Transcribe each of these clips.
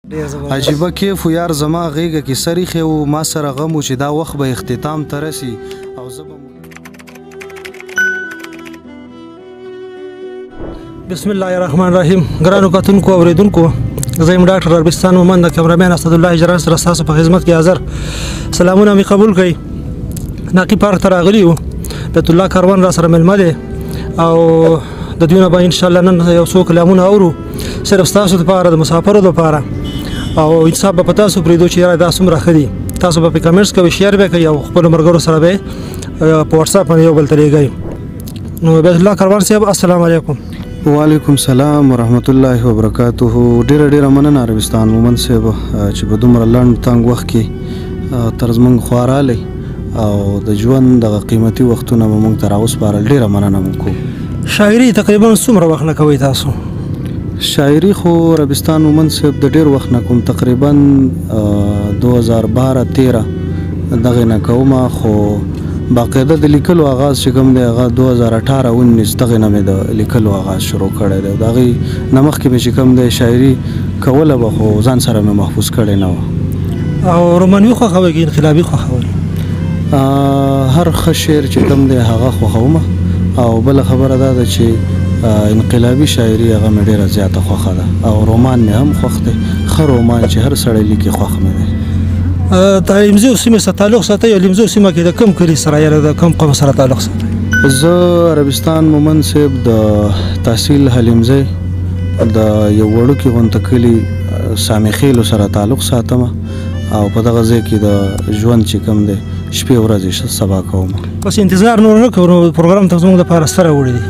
عجیبه کیف و یار زما غیږه کې سریخې و ما سره غم و چې دا وخت به اختتام ته رسي او زه به بسم الله الرحمن الرحیم. ګرانو کتونکو او اوریدونکو، زه یم ډاکټر عربستان مومند د کیمرامین اسدالله اجران سره ستاسو په خدمت کې حاضر. سلامونه مې قبول کړئ. ناقي پارک ته راغلي یو، بیت الله کاروان را سره مېلمه دی او د دوی نه به انشاءالله نن یو څو کلامونه اورو، صرف ستاسو دپاره د مسافرو دپاره، او انصاف به په تاسو پرېږدو چې یاره دا څومره ښه دي. تاسو به پې کمنټس کوئ، شیر به کوئ او خپلو ملګرو سره به په وټساپ باندې یو بل ته لیږئ. نو بیت الله کاروان صاحب، السلام علیکم. وعلیکم السلام ورحمت الله وبرکاته. ډیره مننه عربستان مومند صاحب چې په دومره لنډ تنګ وخت کې تر زموږ خوا راغلی او د ژوند دغه قیمتي وختونه به موږ ته راوسپارل. ډیره مننه موږ کوو. شاعري تقریبا څومره وخت نه کوئ تاسو؟ شاعري خو عربستان مومند صاحب د ډیر وخت نه کوم، تقریبا 2012-13 دغې نه کومه، خو باقاعده د لیکلو آغاز چې کوم دی هغه 2018-19 دغې نه مې د لیکلو آغاز شروع کړی دی. د هغې نه مخکې مې چې کوم دی شاعري کوله به، خو ځان سره مې محفوظ کړی نه وه. او رومانوي خوښوئ که انقلابي خوښوئ؟ هر ښه شعر چې کوم دی هغه خوښومه، او بله خبره دا ده چې انقلابي شاعري هغه مې ډېره زیاته خوښه ده، او رومان مې هم خوښ دی. ښه رومان چې هر سړی لیکي خوښ مې دی. د لیمځو سیمې سره تعلق ساتئ او لیمځو سیمه کې د کوم کلي سره یا د کوم قوم سره تعلق ساتئ؟ زه عربستان مومند صاحب د تحصیل حلیمځی د یو وړوکي غونته کلي سامي خیلو سره تعلق ساتم، او په دغه ځای کې د ژوند چې کوم دی شپې ورځې سبا کوم. بس انتظار نور نه کوو، پروګرام ته زموږ دپاره ستره وړي دي.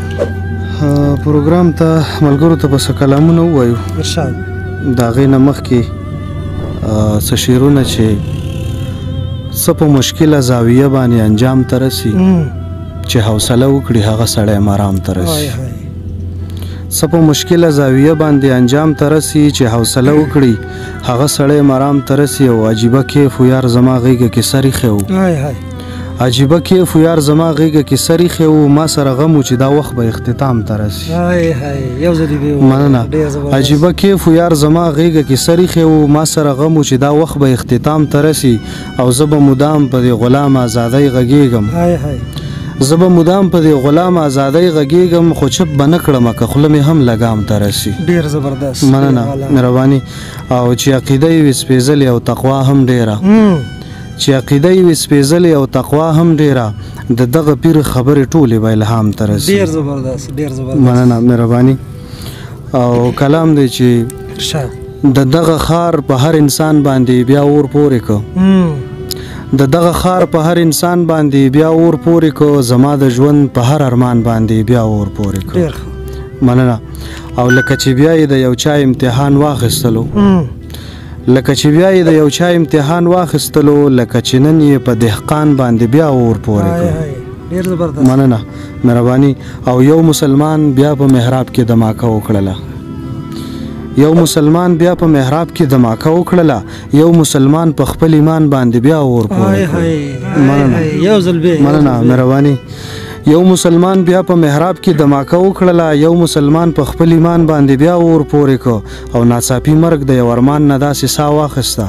پروګرام ته ملګرو ته به څه کلامونه ووایو، ارشاد. د هغې نه مخکې څه شعرونه چې څه په مشکله زاویه باندې انجام ته رسي، چې حوصله وکړي هغه سړی مرام ته رسي. څه په مشکله زاویه باندې انجام ته رسي، چې حوصله وکړي هغه سړی مرام ته رسي. او عجیبه کیف و یار زما غیږه کې سریخې و، عجیبه کیف و یار زما غیږه کې سریخې و ما سره غم و چې دا وخت به اختتام ته رسي. مننه. عجیبه کیف و یار زما غیږه کې سریخې و ما سره غم و چې دا وخت به اختتام ته رسي. او زه به مدام په دې غلام ازادۍ غږېږم، زه به مدام په دې غلام ازادۍ غږېږم، خو چپ به نه کړم که خوله مې هم لګام ته رسي. ډېر زبردست. مننه، مهرباني. او چې عقیده یې وي سپېڅلې او تقوا هم ډېره، چې عقیده یې وي سپېڅلې او تقوا هم ډېره، د دغه پیر خبرې ټولې به الهام ته رسي. ډېر زبردست، ډېر زبردست. مننه، مهرباني. او کلام دی چې د دغه خار په هر انسان باندې بیا اور پورې که، د دغه خار په هر انسان باندې بیا اور پورې که، زما د ژوند په هر ارمان باندې بیا اور پورې که. مننه. او لکه چې بیا یې د یو چا امتحان واخیستلو، لکه چې بیا یې د یو چا امتحان واخیستلو، لکه چې نن یې په دهقان باندې بیا اور پورې که. ډېر زبردست. مننه، مهرباني. او یو مسلمان بیا په محراب کې دماکه وکړله، یو مسلمان بیا په محراب کې دماکه وکړله، یو مسلمان په خپل ایمان باندې بیا اور پورې کړ. مننه، مننه، مهرباني. یو مسلمان بیا په محراب کې دماکه وکړله، یو مسلمان په خپل ایمان باندې بیا اور پورې کړ. او ناڅاپي مرګ د یو ارمان نه داسې ساه واخیسته،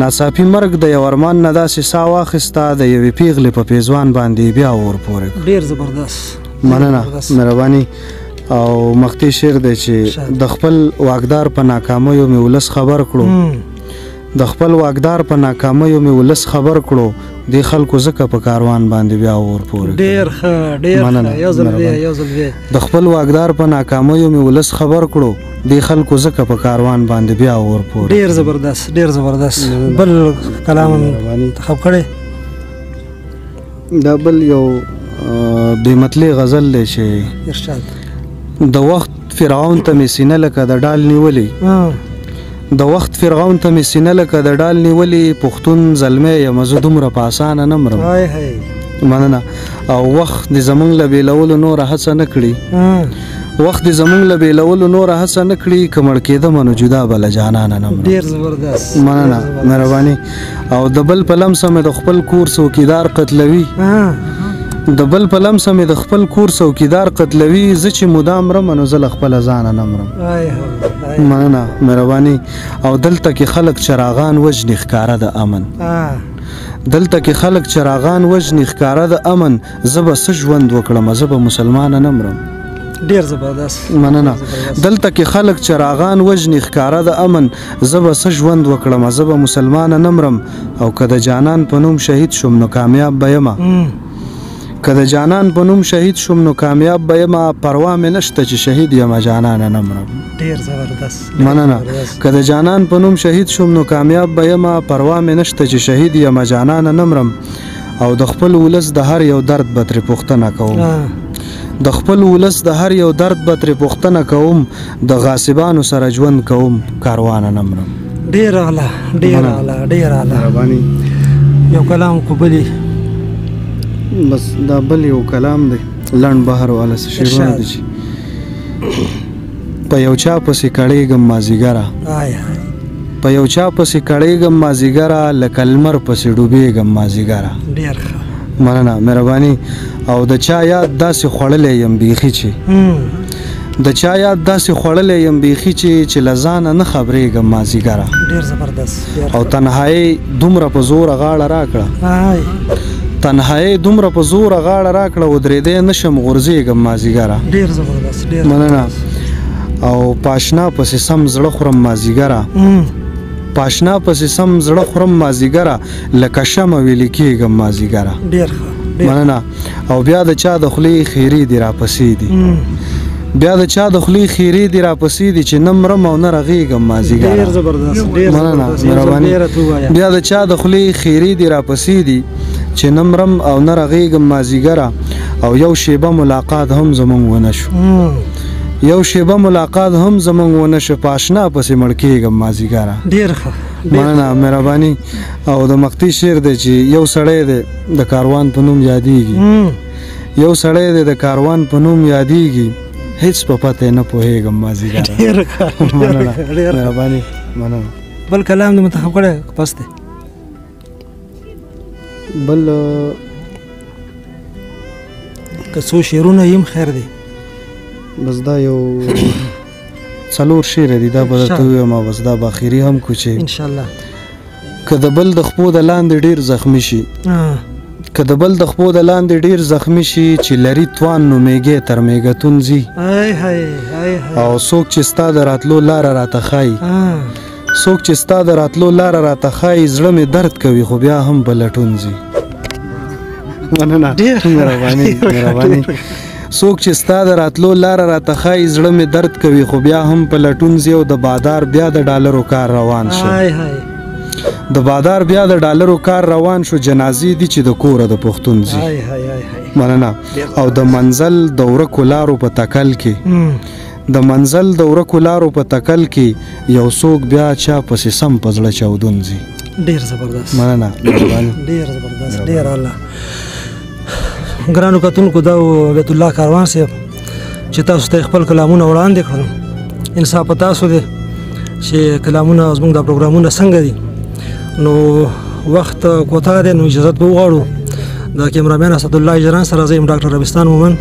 ناڅاپي مرګ د یو ارمان نه داسې ساه واخیسته، د یوې پیغلې په پیزوان باندې بیا اور پورې کړ. ډېر زبردست. مننه، مهرباني. او مختی شعر دی چې د خپل واکدار په ناکامیو مې ولس خبر کړو، د خپل واکدار په ناکامیو مې ولس خبر کړو، دې خلکو ځکه په کاروان باندې بیا اور پورې کړو. ډېر ښه، ډېر ښه. یو ځل بیا، یو ځل بیا. د خپل واکدار په ناکامیو مې ولس خبر کړو، دې خلکو ځکه په کاروان باندې بیا اور پورې. ډېر زبردست، ډېر زبردست. بل کلام انتخاب کړی؟ دا بل یو بې مطلع غزل دی چې ارشاد. د وخت فرعون ته مې سینه لکه د ډال نیولې، د وخت فرعون ته مې سینه لکه د ډال نیولې، پښتون زلمی یم زه دومره په اسانه نه مرم. مننه. او وخت د زمونږ له بېلولو نوره هڅه نه کړي، وخت د زمونږ له بېلولو نوره هڅه نه کړي، که مړ کېدم نو جدا به له جانانه نه مرم. ډېر زبردست. مننه، مهرباني. او د بل په لمسه مې د خپل کور څوکیدار قتلوي، د بل په لمسه مې د خپل کور څوکیدار قتلوي زه چې مدام مرم نو زه له خپله ځانه نه مرم مننه مهرباني او دلته کې خلک چراغان وژني ښکاره د امن دلته کې خلک چراغان وژني ښکاره د امن زه به څه ژوند وکړم زه به مسلمانه نه مرم ډیر زبردست مننه دلته کې خلک چراغان وژني ښکاره د امن زه به څه ژوند وکړم زه به مسلمانه نه مرم او که د جانان په نوم شهید شوم نو کامیاب به یمه که د جانان په نوم شهید شوم نو کامیاب به یمه پروا مې نشته چې شهید یمه جانانه نه مرم ډیر زبردست مننه که د جانان په نوم شهید شوم نو کامیاب به یمه پروا مې نشته چې شهید یمه جانانه نه مرم او د خپل ولس د هر یو درد به ترې پوښتنه کوم د خپل ولس د هر یو درد به ترې پوښتنه کوم د غاصبانو سره ژوند کوم کاروانه نه مرم ډیر اعلی ډیر اعلی ډیر اعلی یو کلام کو بلی بس دا بل یو کلام دی لنډ بهر والا څه شعرونه دي چې په یو چا پسې کړېږم مازدیګره په یو چا پسې کړېږم مازدیګره لکه لمر پسې ډوبېږم مازدیګره ډیر ښه مننه مهرباني او د چا یاد داسې خوړلی یم بیخي چې د چا یاد داسې خوړلی یم بیخي چې له ځانه نه خبرېږم مازدیګره ډیر زبردست او تنهایي دومره په زوره غاړه راکړه تنهایي دومره په زوره غاړه راکړه ودرېدی نشم غورځېږم مازدیګره ډیر زبردست ډیر مننه او پاشنا پسې سم زړه خورم مازدیګره پاشنا پسې سم زړه خورم مازدیګره لکه شمه ویلې کېږم مازدیګره ډیر ښه مننه او بیا د چا د خولې خیرې دي راپسې دي بیا د چا د خولې خیرې دي راپسې دي چې نه مرم او نه رغېږم مازدیګره ډیر زبردست ډیر مننه مهرباني بیا د چا د خولې خیرې دي راپسې دي چې نه مرم او نه رغېږم مازدیګره او یو شیبه ملاقات هم زمونږ ونه شو یو شیبه ملاقات هم زمونږ ونه شو په اشنا پسې مړ کېږم مازدیګره ډیر ښه مننه مهرباني او د مقطي شعر دی چې یو سړی دی د کاروان په نوم یادېږي یو سړی دی د کاروان په نوم یادېږي هیڅ په پته نه پوهېږم مازدیګره ډیر ښه مننه مهرباني مننه بل کلام دې منتخب کړی پس دی بل که څو شعرونه یم خیر دی بس دا یو څلور شعر دي دا به درته ووایم بس دا به اخري هم کو چې انشاءالله که د بل د خپو د لاندې ډېر زخمي شي که د بل د خپو د لاندې ډېر زخمي شي چې لري توان نو میږې تر میږتون ځي او څوک چې ستا د راتلو لاره راته ښایي څوک چې ستا د راتلو لاره راته ښایي زړه مې درد کوي خو بیا هم په لټون ځي مننه مهرباني څوک چې ستا د راتلو لاره راته ښایي زړه مې درد کوي خو بیا هم په لټون ځي او د بادار بیا د ډالرو کار روان شو د بادار بیا د ډالرو کار روان شو جنازې دي چې د کوره د پښتون ځي مننه او د منزل د ورکو لارو په تکل کې د منزل د ورکو لارو په تکل کې یو څوک بیا چا پسې سم په زړه چاودون ځي ډیر زبردست مننه ډیر زبردست ډیر اعلی ګرانو کتونکو دا بیت الله کاروان صاحب چې تاسو ته خپل کلامونه وړاندې کړل انصاف په تاسو دی چې کلامونه زموږ د پروګرامونه څنګه دي نو وخت کوتاه دی نو اجازت به وغواړو د کیمرامین اسدالله اجران سره زه یم ډاکټر ربستان مومن